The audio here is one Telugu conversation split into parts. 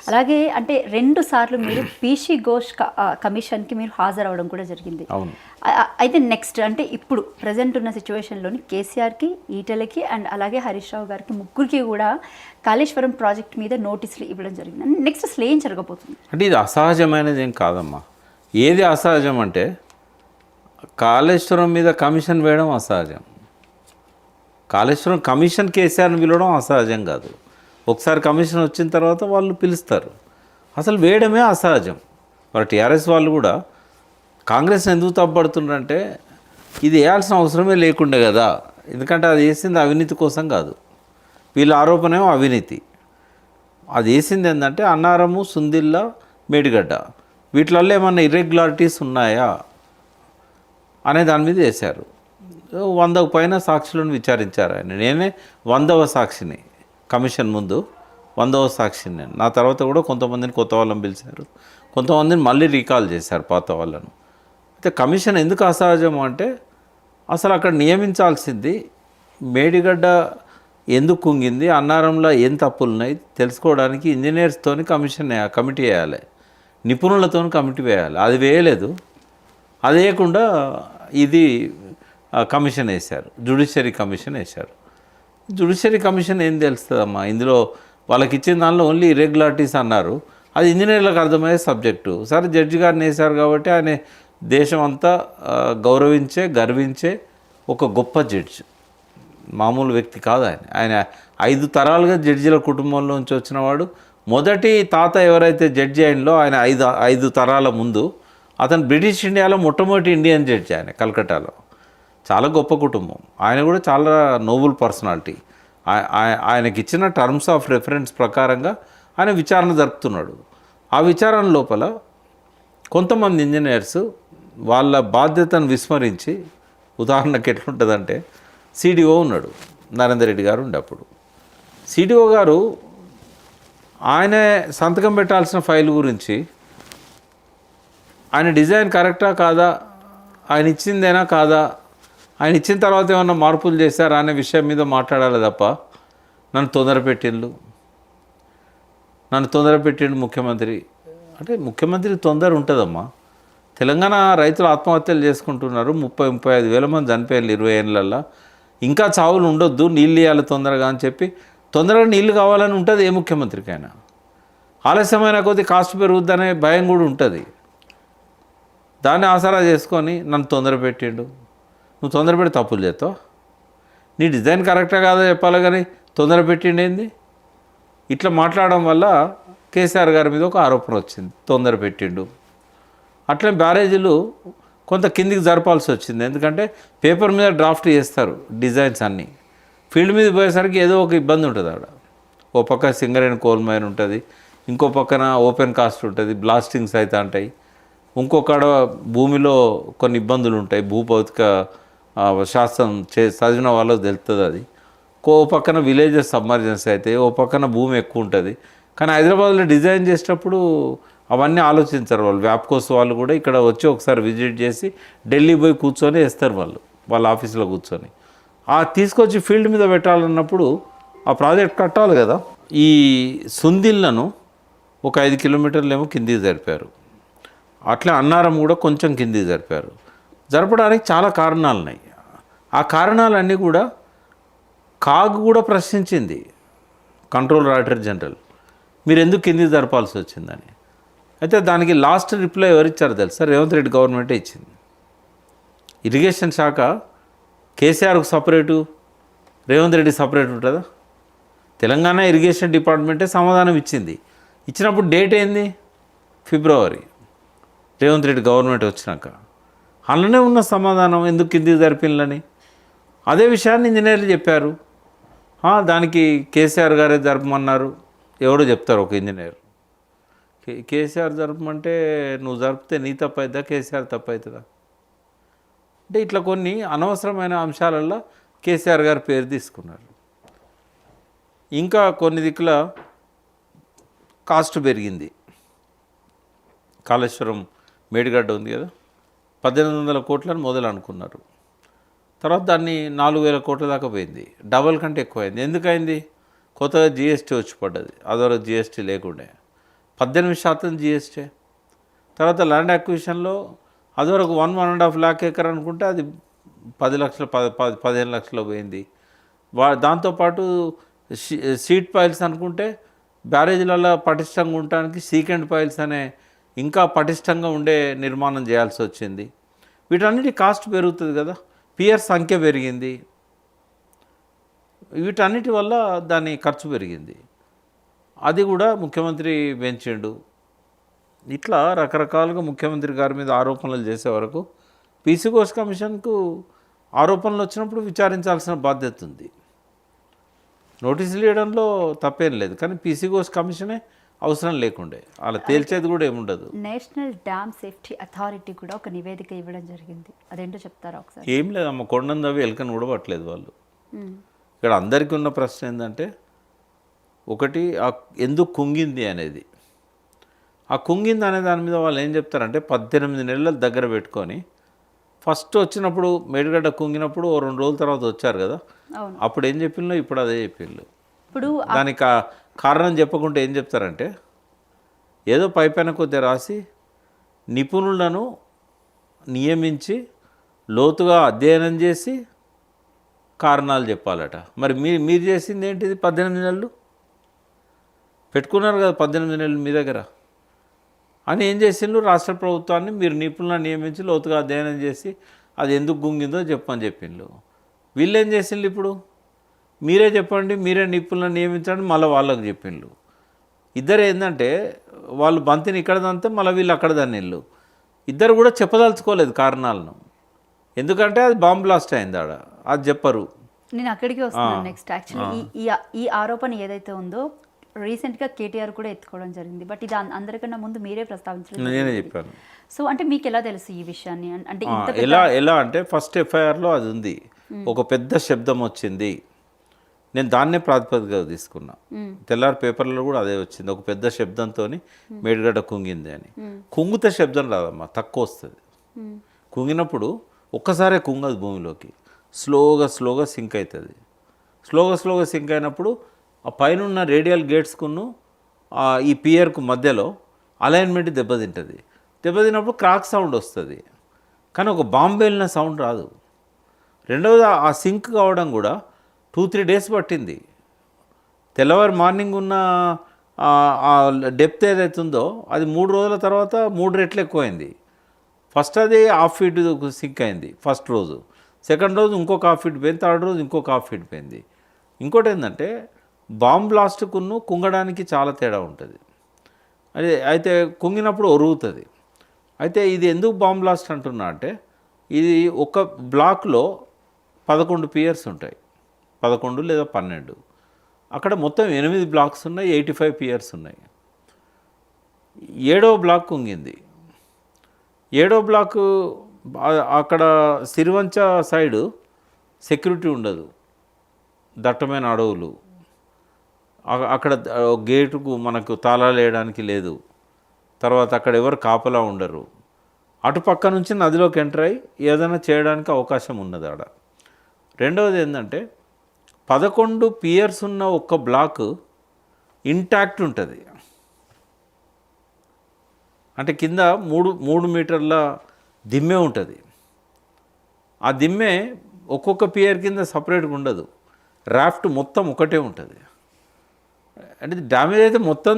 అలాగే అంటే 2 సార్లు మీరు పీసీ ఘోష్ కమిషన్కి మీరు హాజరవడం కూడా జరిగింది. అవును. అయితే నెక్స్ట్ అంటే ఇప్పుడు ప్రజెంట్ ఉన్న సిచ్యువేషన్లోని కేసీఆర్కి, ఈటెలకి అండ్ అలాగే హరీష్ రావు గారికి ముగ్గురికి కూడా కాళేశ్వరం ప్రాజెక్ట్ మీద నోటీసులు ఇవ్వడం జరిగింది. నెక్స్ట్ అసలు ఏం జరగబోతుంది? అంటే ఇది అసహజమైనది ఏం కాదమ్మా. ఏది అసహజం అంటే కాళేశ్వరం మీద కమిషన్ వేయడం అసహజం. కాళేశ్వరం కమిషన్ కేసీఆర్ని పిలవడం అసహజం కాదు. ఒకసారి కమిషన్ వచ్చిన తర్వాత వాళ్ళు పిలుస్తారు. అసలు వేయడమే అసహజం. మరి టీఆర్ఎస్ వాళ్ళు కూడా కాంగ్రెస్ ఎందుకు తప్పబడుతున్నారంటే ఇది వేయాల్సిన అవసరమే లేకుండే కదా. ఎందుకంటే అది వేసింది అవినీతి కోసం కాదు. వీళ్ళ ఆరోపణేమో అవినీతి. అది వేసింది ఏంటంటే అన్నారము, సుందిల్ల, మేడిగడ్డ వీటిల్లో ఏమన్నా ఇర్రెగ్యులారిటీస్ ఉన్నాయా అనే దాని మీద వేశారు. 100కు పైన సాక్షులను విచారించారు ఆయన. నేనే 100వ సాక్షిని. కమిషన్ ముందు 100వ సాక్షిని నేను. నా తర్వాత కూడా కొంతమందిని కొత్త వాళ్ళని పిలిచారు, కొంతమందిని మళ్ళీ రీకాల్ చేశారు పాత వాళ్ళను. అయితే కమిషన్ ఎందుకు అసహజం అంటే అసలు అక్కడ నియమించాల్సింది మేడిగడ్డ ఎందుకు కుంగింది, అన్నారంలో ఏం తప్పులు ఉన్నాయి తెలుసుకోవడానికి ఇంజనీర్స్తోని కమిటీ వేయాలి, నిపుణులతో కమిటీ వేయాలి. అది వేయలేదు. అది వేయకుండా ఇది కమిషన్ వేశారు, జ్యుడిషియరీ కమిషన్ వేశారు. జ్యుడిషియరీ కమిషన్ ఏం తెలుస్తుందమ్మా? ఇందులో వాళ్ళకి ఇచ్చిన దానిలో ఓన్లీ ఇర్రెగ్యులారిటీస్ అన్నారు. అది ఇంజనీర్లకు అర్థమయ్యే సబ్జెక్టు. సరే జడ్జి గారిని వేశారు కాబట్టి ఆయన దేశం అంతా గర్వించే ఒక గొప్ప జడ్జి, మామూలు వ్యక్తి కాదు ఆయన. ఆయన 5 తరాలుగా జడ్జిల కుటుంబంలో నుంచి వచ్చినవాడు. మొదటి తాత ఎవరైతే జడ్జి అయినలో ఆయన 5 తరాల ముందు అతను బ్రిటిష్ ఇండియాలో మొట్టమొదటి ఇండియన్ జడ్జి. ఆయన కలకట్టాలో. చాలా గొప్ప కుటుంబం. ఆయన కూడా చాలా నోబుల్ పర్సనాలిటీ. ఆయనకి ఇచ్చిన టర్మ్స్ ఆఫ్ రెఫరెన్స్ ప్రకారంగా ఆయన విచారణ జరుపుతున్నాడు. ఆ విచారణ లోపల కొంతమంది ఇంజనీర్స్ వాళ్ళ బాధ్యతను విస్మరించి, ఉదాహరణకు ఎట్లుంటుందంటే సిడిఓ ఉన్నాడు, నరేందర్ రెడ్డి గారు ఉండే. అప్పుడు సిడిఓ గారు ఆయన సంతకం పెట్టాల్సిన ఫైల్ గురించి ఆయన డిజైన్ కరెక్టా కాదా, ఆయన ఇచ్చిందేనా కాదా, ఆయన ఇచ్చిన తర్వాత ఏమన్నా మార్పులు చేశారా అనే విషయం మీద మాట్లాడాలి తప్ప నన్ను తొందరపెట్టిండు ముఖ్యమంత్రి. అంటే ముఖ్యమంత్రికి తొందర ఉంటుందమ్మా. తెలంగాణ రైతులు ఆత్మహత్యలు చేసుకుంటున్నారు. 30-35 వేల మంది చనిపోయారు 20 ఏళ్ళల్లో. ఇంకా చావులు ఉండొద్దు, నీళ్ళు ఇవ్వాలి తొందరగా అని చెప్పి తొందరగా నీళ్ళు కావాలని ఉంటుంది ఏ ముఖ్యమంత్రికైనా. ఆలస్యమైన కొద్దీ కాస్ట్ పెరుగుద్దనే భయం కూడా ఉంటుంది. దాన్ని ఆసరా చేసుకొని నన్ను తొందరపెట్టిండు. నువ్వు తొందరపెట్టి తప్పులు చేస్తావు. నీ డిజైన్ కరెక్టా కాదో చెప్పాలి కానీ తొందరపెట్టిండేంది? ఇట్లా మాట్లాడడం వల్ల కేసీఆర్ గారి మీద ఒక ఆరోపణ వచ్చింది, తొందరపెట్టిండు. అట్లే బ్యారేజీలు కొంత కిందికి జరపాల్సి వచ్చింది. ఎందుకంటే పేపర్ మీద డ్రాఫ్ట్ చేస్తారు డిజైన్స్ అన్నీ. ఫీల్డ్ మీద పోయేసరికి ఏదో ఒక ఇబ్బంది ఉంటుంది అక్కడ. ఓ పక్క సింగరేణి కోల్ మైన్ ఉంటుంది, ఇంకో పక్కన ఓపెన్ కాస్ట్ ఉంటుంది, బ్లాస్టింగ్స్ అయితే ఉంటాయి. ఇంకొకడ భూమిలో కొన్ని ఇబ్బందులు ఉంటాయి. భూభౌతిక శాస్త్రం చదివిన వాళ్ళకి తెలుస్తుంది అది. ఓ పక్కన విలేజెస్ సబ్మర్జెన్స్ అయితే, ఓ పక్కన భూమి ఎక్కువ ఉంటుంది. కానీ హైదరాబాద్లో డిజైన్ చేసేటప్పుడు అవన్నీ ఆలోచించారు వాళ్ళు. వ్యాప్కోస్ వాళ్ళు కూడా ఇక్కడ వచ్చి ఒకసారి విజిట్ చేసి ఢిల్లీ పోయి కూర్చొని వేస్తారు వాళ్ళ ఆఫీస్లో కూర్చొని. తీసుకొచ్చి ఫీల్డ్ మీద పెట్టాలన్నప్పుడు ఆ ప్రాజెక్ట్ కట్టాలి కదా. ఈ సుందిల్లను ఒక 5 కిలోమీటర్లు ఏమో కిందికి జరిపారు. అట్లే అన్నారం కూడా కొంచెం కిందికి జరిపారు. జరపడానికి చాలా కారణాలు ఉన్నాయి. ఆ కారణాలన్నీ కూడా కాగ్ కూడా ప్రశ్నించింది, కంట్రోలర్ ఆడిటర్ జనరల్, మీరు ఎందుకు కిందికి జరపాల్సి వచ్చిందని. అయితే దానికి లాస్ట్ రిప్లై ఎవరిచ్చారో తెలుసా? రేవంత్ రెడ్డి గవర్నమెంటే ఇచ్చింది. ఇరిగేషన్ శాఖ కేసీఆర్కు సపరేటు, రేవంత్ రెడ్డి సపరేట్ ఉంటుందా? తెలంగాణ ఇరిగేషన్ డిపార్ట్మెంటే సమాధానం ఇచ్చింది. ఇచ్చినప్పుడు డేట్ ఏంది? ఫిబ్రవరి, రేవంత్ రెడ్డి గవర్నమెంట్ వచ్చినాక. అందులోనే ఉన్న సమాధానం ఎందుకు కిందికి జరిపిందని. అదే విషయాన్ని ఇంజనీర్లు చెప్పారు. దానికి కేసీఆర్ గారే జరపమన్నారు. ఎవడో చెప్తారు ఒక ఇంజనీర్. కేసీఆర్ జరపమంటే నువ్వు జరిపితే నీ తప్పు అవుతుందా, కేసీఆర్ తప్పు అవుతుందా? అంటే ఇట్లా కొన్ని అనవసరమైన అంశాలల్లో కేసీఆర్ గారి పేరు తీసుకున్నారు. ఇంకా కొన్ని దిక్కుల కాస్ట్ పెరిగింది. కాళేశ్వరం మేడిగడ్డ ఉంది కదా, 1800 కోట్లని మొదలు అనుకున్నారు. తర్వాత దాన్ని 4000 కోట్ల దాకా పోయింది. డబల్ కంటే ఎక్కువైంది. ఎందుకైంది? కొత్తగా జిఎస్టీ వచ్చి పడ్డది. అదొక జిఎస్టీ లేకుండే. 18% GST. తర్వాత ల్యాండ్ అక్విజిషన్లో అదివరకు 1.5 lakh ఎకర్ అనుకుంటే అది 10 లక్షలు 15 లక్షలు పోయింది. దాంతోపాటు సీట్ పైల్స్ అనుకుంటే బ్యారేజీలలో పటిష్టంగా ఉండటానికి సీకెండ్ పైల్స్ అనే ఇంకా పటిష్టంగా ఉండే నిర్మాణం చేయాల్సి వచ్చింది. వీటన్నిటి కాస్ట్ పెరుగుతుంది కదా, పియర్ సంఖ్య పెరిగింది, వీటన్నిటి వల్ల దాని ఖర్చు పెరిగింది. అది కూడా ముఖ్యమంత్రి పెంచిండు. ఇట్లా రకరకాలుగా ముఖ్యమంత్రి గారి మీద ఆరోపణలు చేసే వరకు పీసీ ఘోష్ కమిషన్కు ఆరోపణలు వచ్చినప్పుడు విచారించాల్సిన బాధ్యత ఉంది. నోటీసులు ఇవ్వడంలో తప్పేం లేదు, కానీ పీసీ ఘోష్ కమిషనే అవసరం లేకుండే, అలా తేల్చేది కూడా ఏముండదు. నేషనల్ డ్యామ్ సేఫ్టీ అథారిటీ కూడా ఒక నివేదిక ఇవ్వడం జరిగింది, అదేంటో చెప్తారా ఒకసారి? ఏం లేదమ్మ, కొండను తవ్వి ఎలకను కూడా పట్టలేదు వాళ్ళు. ఇక్కడ అందరికీ ఉన్న ప్రశ్న ఏంటంటే, ఒకటి ఎందుకు కుంగింది అనేది. ఆ కుంగింది అనే దాని మీద వాళ్ళు ఏం చెప్తారంటే 18 నెలల దగ్గర పెట్టుకొని ఫస్ట్ వచ్చినప్పుడు మేడిగడ్డ కుంగినప్పుడు 2 రోజుల తర్వాత వచ్చారు కదా, అప్పుడు ఏం చెప్పిండ్రు, ఇప్పుడు అదే చెప్పిండ్రు. ఇప్పుడు దానికి కారణం చెప్పకుండా ఏం చెప్తారంటే, ఏదో పైపైన కొద్దిగా రాసి నిపుణులను నియమించి లోతుగా అధ్యయనం చేసి కారణాలు చెప్పాలట. మరి మీరు చేసింది ఏంటిది? 18 నెలలు పెట్టుకున్నారు కదా, 18 నెలలు మీ దగ్గర అని ఏం చేసిండ్రు? రాష్ట్ర ప్రభుత్వాన్ని మీరు నిపుణులను నియమించి లోతుగా అధ్యయనం చేసి అది ఎందుకు గుంగిందో చెప్పని చెప్పిండ్రు. వీళ్ళు ఏం చేసిండ్రు? ఇప్పుడు మీరే చెప్పండి, మీరే నిపుణులను నియమించండి, మళ్ళీ వాళ్ళకు చెప్పిండ్రు. ఇద్దరు ఏంటంటే వాళ్ళు బంతిని ఇక్కడ దంతే మళ్ళీ వీళ్ళు అక్కడ దన్నిళ్ళు. ఇద్దరు కూడా చెప్పదలుచుకోలేదు కారణాలను, ఎందుకంటే అది బాంబ్ బ్లాస్ట్ అయింది ఆడ, అది చెప్పరు. నేను అక్కడికి వస్తున్నాను నెక్స్ట్. యాక్చువల్లీ ఈ ఆరోపణ ఏదైతే ఉందో రీసెంట్గా కేటీఆర్ కూడా ఎత్తుకోవడం జరిగింది, బట్ ఇది అందరికన్నా ముందు మీరే ప్రస్తావించడం. నేనే చెప్పాను. సో అంటే మీకు ఎలా తెలుసు ఈ విషయాన్ని? అంటే ఎలా అంటే ఫస్ట్ ఎఫ్ఐఆర్లో అది ఉంది, ఒక పెద్ద శబ్దం వచ్చింది, నేను దాన్నే ప్రాతిపదికగా తీసుకున్నా. తెల్లారి పేపర్లో కూడా అదే వచ్చింది, ఒక పెద్ద శబ్దంతో మేడిగడ్డ కుంగింది అని. కుంగితే శబ్దం రాదమ్మా, తక్కువ వస్తుంది. కుంగినప్పుడు ఒక్కసారే కుంగదు భూమిలోకి, స్లోగా సింక్ అవుతుంది. స్లోగా సింక్ అయినప్పుడు ఆ పైన ఉన్న రేడియల్ గేట్స్కును ఈ పియర్కు మధ్యలో అలైన్మెంట్ దెబ్బతింటుంది. దెబ్బతిన్నప్పుడు క్రాక్ సౌండ్ వస్తుంది, కానీ ఒక బాంబు వెళ్ళిన సౌండ్ రాదు. రెండవది ఆ సింక్ కావడం కూడా 2-3 days పట్టింది. తెల్లవారు మార్నింగ్ ఉన్న డెప్త్ ఏదైతుందో అది 3 రోజుల తర్వాత 3 రెట్లు ఎక్కువైంది. ఫస్ట్ అది 1/2 feet సింక్ అయింది ఫస్ట్ రోజు, సెకండ్ రోజు ఇంకొక 1/2 feet పోయింది, థర్డ్ రోజు ఇంకొక 1/2 feet పోయింది. ఇంకోటి ఏంటంటే బాంబ్ బ్లాస్ట్కును కుంగడానికి చాలా తేడా ఉంటుంది. అయితే కుంగినప్పుడు ఒరుగుతుంది. అయితే ఇది ఎందుకు బాంబ్ బ్లాస్ట్ అంటున్నా అంటే, ఇది ఒక బ్లాక్లో 11 పియర్స్ ఉంటాయి, 11 లేదా 12. అక్కడ మొత్తం 8 బ్లాక్స్ ఉన్నాయి, 85 పియర్స్ ఉన్నాయి. 7వ బ్లాక్ కుంగింది. 7వ బ్లాక్ అక్కడ సిరివంచ సైడు సెక్యూరిటీ ఉండదు, దట్టమైన అడవులు, అక్కడ గేటుకు మనకు తాళాలు వేయడానికి లేదు, తర్వాత అక్కడ ఎవరు కాపలా ఉండరు. అటుపక్క నుంచి నదిలోకి ఎంటర్ అయ్యి ఏదైనా చేయడానికి అవకాశం ఉన్నది ఆడ. రెండవది ఏంటంటే 11 పియర్స్ ఉన్న ఒక్క బ్లాక్ ఇంటాక్ట్ ఉంటుంది. అంటే కింద 3 మీటర్ల దిమ్మె ఉంటుంది. ఆ దిమ్మె ఒక్కొక్క పియర్ కింద సపరేట్గా ఉండదు, రాఫ్ట్ మొత్తం ఒకటే ఉంటుంది. అంటే డ్యామేజ్ అయితే మొత్తం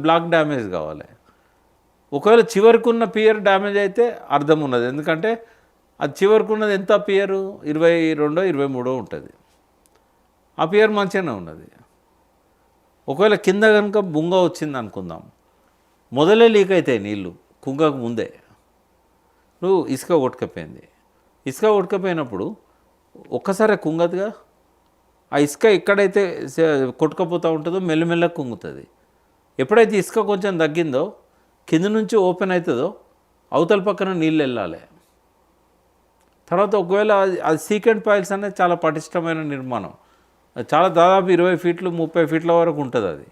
బ్లాక్ డ్యామేజ్ కావాలి. ఒకవేళ చివరికున్న పియర్ డ్యామేజ్ అయితే అర్థం ఉన్నది, ఎందుకంటే అది చివరికున్నది ఎంత పియరు 22-23 ఉంటుంది. ఆ పియర్ మంచిగానే ఉన్నది. ఒకవేళ కింద కనుక బుంగ వచ్చింది అనుకుందాం, మొదలే లీక్ అవుతాయి నీళ్ళు కుంగకు ముందే. నువ్వు ఇసుక కొట్టుకపోయినప్పుడు ఒక్కసారి కుంగదుగా, ఆ ఇసుక ఎక్కడైతే కొట్టుకపోతూ ఉంటుందో మెల్లమెల్లగా కుంగుతుంది. ఎప్పుడైతే ఇసుక కొంచెం తగ్గిందో కింద నుంచి ఓపెన్ అవుతుందో అవతల పక్కన నీళ్ళు వెళ్ళాలి. తర్వాత ఒకవేళ అది సీకెండ్ పైల్స్ అనేది చాలా పటిష్టమైన నిర్మాణం, చాలా దాదాపు 20 ఫీట్లు 30 ఫీట్ల వరకు ఉంటుంది. అది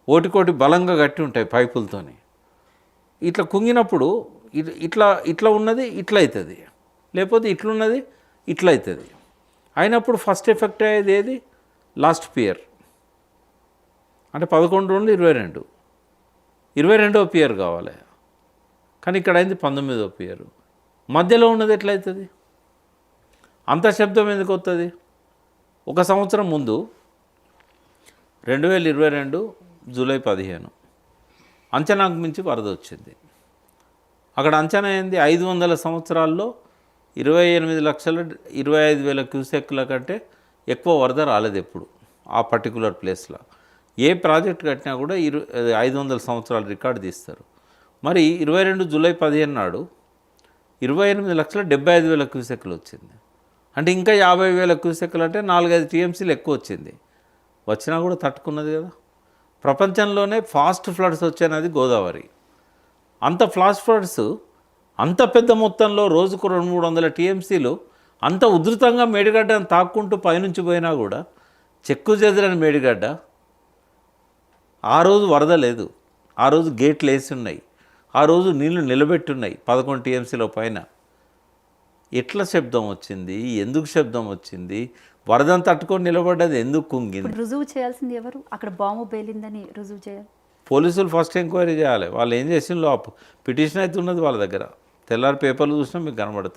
ఓటికోటి బలంగా గట్టి ఉంటాయి పైపులతోని. ఇట్లా కుంగినప్పుడు ఇట్లా ఉన్నది ఇట్లా అవుతుంది, లేకపోతే ఇట్లున్నది ఇట్లా అవుతుంది. అయినప్పుడు ఫస్ట్ ఎఫెక్ట్ అయ్యేది ఏది? Last pair. అంటే 11 22 22వ పియర్ కావాలి, కానీ ఇక్కడ అయింది 19వ పియర్. మధ్యలో ఉన్నది ఎట్లయితుంది? అంత శబ్దం ఎందుకు వస్తుంది? ఒక సంవత్సరం ముందు 2022 జూలై 15 అంచనాకు మించి వరద వచ్చింది. అక్కడ అంచనా ఏంది? 500 సంవత్సరాల్లో 28,25,000 క్యూసెక్ల కంటే ఎక్కువ వరద రాలేదు ఎప్పుడు ఆ పర్టికులర్ ప్లేస్లో. ఏ ప్రాజెక్ట్ కట్టినా కూడా 500 సంవత్సరాలు రికార్డు తీస్తారు. మరి 22 జూలై 15 నాడు 28,75,000 క్యూసెక్లు వచ్చింది. అంటే ఇంకా 50,000 క్యూసెక్లు అంటే 4-5 టీఎంసీలు ఎక్కువ వచ్చింది. వచ్చినా కూడా తట్టుకున్నది కదా. ప్రపంచంలోనే ఫాస్ట్ ఫ్లడ్స్ వచ్చేది గోదావరి. అంత ఫ్లాష్ ఫ్లడ్స్ అంత పెద్ద మొత్తంలో రోజుకు 200-300 టీఎంసీలు అంత ఉధృతంగా మేడిగడ్డను తాక్కుంటూ పైనుంచి పోయినా కూడా చెక్కు చెదరని మేడిగడ్డ. ఆ రోజు వరద లేదు, ఆ రోజు గేట్లు వేసి ఉన్నాయి, ఆ రోజు నీళ్లు నిలబెట్టున్నాయి 11 టీఎంసీల పైన. ఎట్లా శబ్దం వచ్చింది? ఎందుకు శబ్దం వచ్చింది? వరదని తట్టుకొని నిలబడ్డది ఎందుకు కుంగింది? ఇప్పుడు రుజువు చేయాల్సింది ఎవరు? అక్కడ బాంబు పేలిందని రుజువు చేయాలి. పోలీసులు ఫస్ట్ ఎంక్వైరీ చేయాలి. వాళ్ళు ఏం చేసిందో పిటిషన్ అయితే ఉన్నది వాళ్ళ దగ్గర. తెల్లారి పేపర్లు చూసినా మీకు కనబడుతుంది.